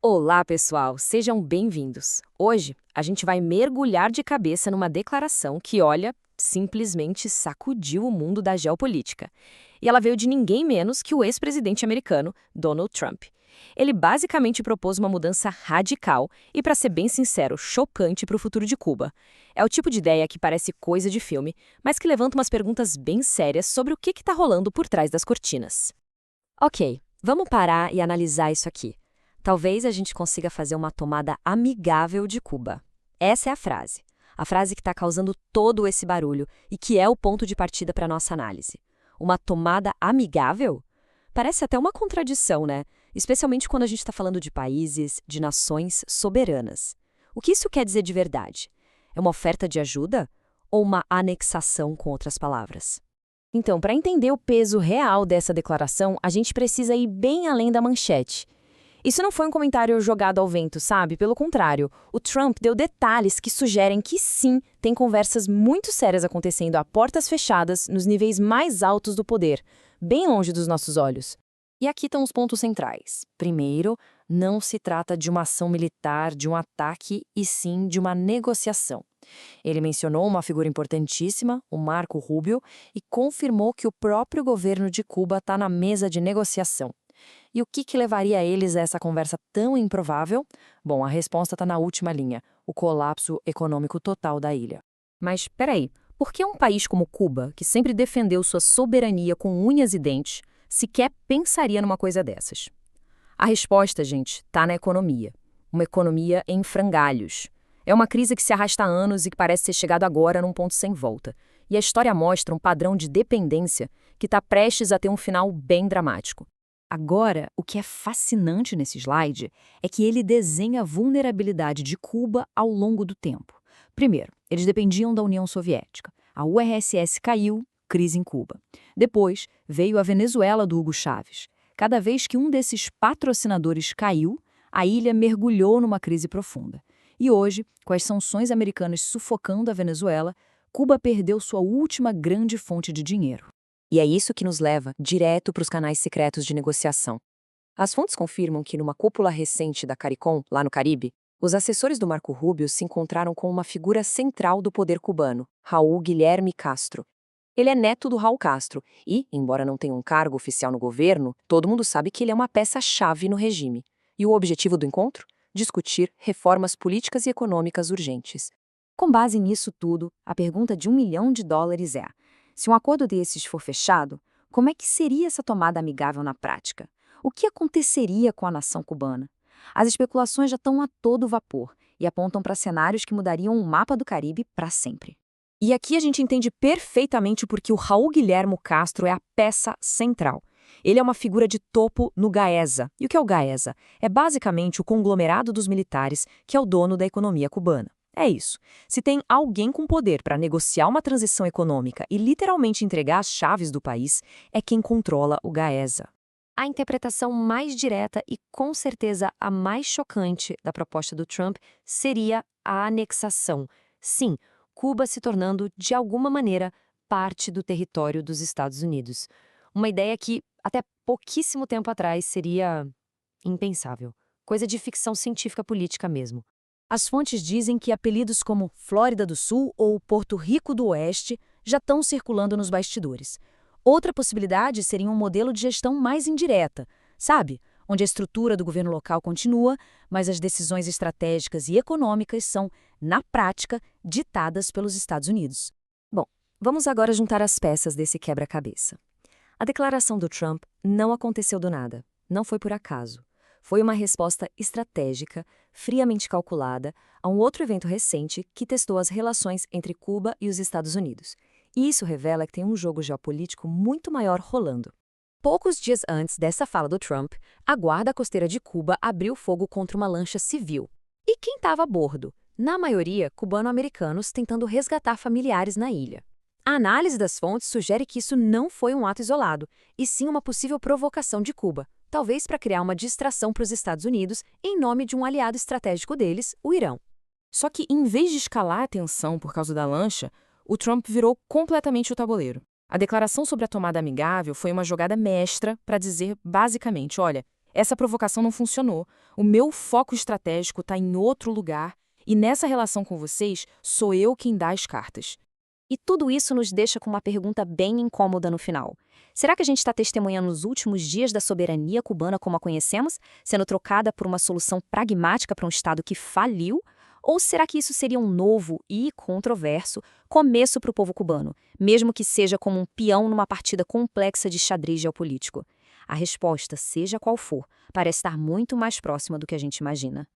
Olá, pessoal, sejam bem-vindos. Hoje, a gente vai mergulhar de cabeça numa declaração que, olha, simplesmente sacudiu o mundo da geopolítica. E ela veio de ninguém menos que o ex-presidente americano, Donald Trump. Ele basicamente propôs uma mudança radical e, para ser bem sincero, chocante para o futuro de Cuba. É o tipo de ideia que parece coisa de filme, mas que levanta umas perguntas bem sérias sobre o que está rolando por trás das cortinas. Ok, vamos parar e analisar isso aqui. Talvez a gente consiga fazer uma tomada amigável de Cuba. Essa é a frase. A frase que está causando todo esse barulho e que é o ponto de partida para a nossa análise. Uma tomada amigável? Parece até uma contradição, né? Especialmente quando a gente está falando de países, de nações soberanas. O que isso quer dizer de verdade? É uma oferta de ajuda ou uma anexação, com outras palavras? Então, para entender o peso real dessa declaração, a gente precisa ir bem além da manchete. Isso não foi um comentário jogado ao vento, sabe? Pelo contrário, o Trump deu detalhes que sugerem que sim, tem conversas muito sérias acontecendo a portas fechadas nos níveis mais altos do poder, bem longe dos nossos olhos. E aqui estão os pontos centrais. Primeiro, não se trata de uma ação militar, de um ataque, e sim de uma negociação. Ele mencionou uma figura importantíssima, o Marco Rubio, e confirmou que o próprio governo de Cuba está na mesa de negociação. E o que levaria eles a essa conversa tão improvável? Bom, a resposta está na última linha, o colapso econômico total da ilha. Mas, peraí, por que um país como Cuba, que sempre defendeu sua soberania com unhas e dentes, sequer pensaria numa coisa dessas? A resposta, gente, está na economia. Uma economia em frangalhos. É uma crise que se arrasta há anos e que parece ter chegado agora num ponto sem volta. E a história mostra um padrão de dependência que está prestes a ter um final bem dramático. Agora, o que é fascinante nesse slide é que ele desenha a vulnerabilidade de Cuba ao longo do tempo. Primeiro, eles dependiam da União Soviética. A URSS caiu, crise em Cuba. Depois, veio a Venezuela do Hugo Chávez. Cada vez que um desses patrocinadores caiu, a ilha mergulhou numa crise profunda. E hoje, com as sanções americanas sufocando a Venezuela, Cuba perdeu sua última grande fonte de dinheiro. E é isso que nos leva direto para os canais secretos de negociação. As fontes confirmam que, numa cúpula recente da CARICOM, lá no Caribe, os assessores do Marco Rubio se encontraram com uma figura central do poder cubano, Raul Guilherme Castro. Ele é neto do Raul Castro e, embora não tenha um cargo oficial no governo, todo mundo sabe que ele é uma peça-chave no regime. E o objetivo do encontro? Discutir reformas políticas e econômicas urgentes. Com base nisso tudo, a pergunta de $1 milhão é: se um acordo desses for fechado, como é que seria essa tomada amigável na prática? O que aconteceria com a nação cubana? As especulações já estão a todo vapor e apontam para cenários que mudariam o mapa do Caribe para sempre. E aqui a gente entende perfeitamente por que o Raul Guilherme Castro é a peça central. Ele é uma figura de topo no GAESA. E o que é o GAESA? É basicamente o conglomerado dos militares que é o dono da economia cubana. É isso. Se tem alguém com poder para negociar uma transição econômica e literalmente entregar as chaves do país, é quem controla o GAESA. A interpretação mais direta e, com certeza, a mais chocante da proposta do Trump seria a anexação. Sim, Cuba se tornando, de alguma maneira, parte do território dos Estados Unidos. Uma ideia que, até pouquíssimo tempo atrás, seria impensável. Coisa de ficção científica política mesmo. As fontes dizem que apelidos como Flórida do Sul ou Porto Rico do Oeste já estão circulando nos bastidores. Outra possibilidade seria um modelo de gestão mais indireta, sabe? Onde a estrutura do governo local continua, mas as decisões estratégicas e econômicas são, na prática, ditadas pelos Estados Unidos. Bom, vamos agora juntar as peças desse quebra-cabeça. A declaração do Trump não aconteceu do nada, não foi por acaso. Foi uma resposta estratégica, friamente calculada, a um outro evento recente que testou as relações entre Cuba e os Estados Unidos. E isso revela que tem um jogo geopolítico muito maior rolando. Poucos dias antes dessa fala do Trump, a Guarda Costeira de Cuba abriu fogo contra uma lancha civil. E quem estava a bordo? Na maioria, cubano-americanos tentando resgatar familiares na ilha. A análise das fontes sugere que isso não foi um ato isolado, e sim uma possível provocação de Cuba, talvez para criar uma distração para os Estados Unidos em nome de um aliado estratégico deles, o Irão. Só que, em vez de escalar a tensão por causa da lancha, o Trump virou completamente o tabuleiro. A declaração sobre a tomada amigável foi uma jogada mestra para dizer, basicamente, olha, Essa provocação não funcionou. O meu foco estratégico está em outro lugar e nessa relação com vocês sou eu quem dá as cartas. E tudo isso nos deixa com uma pergunta bem incômoda no final. Será que a gente está testemunhando os últimos dias da soberania cubana como a conhecemos, sendo trocada por uma solução pragmática para um Estado que faliu? Ou será que isso seria um novo e controverso começo para o povo cubano, mesmo que seja como um peão numa partida complexa de xadrez geopolítico? A resposta, seja qual for, parece estar muito mais próxima do que a gente imagina.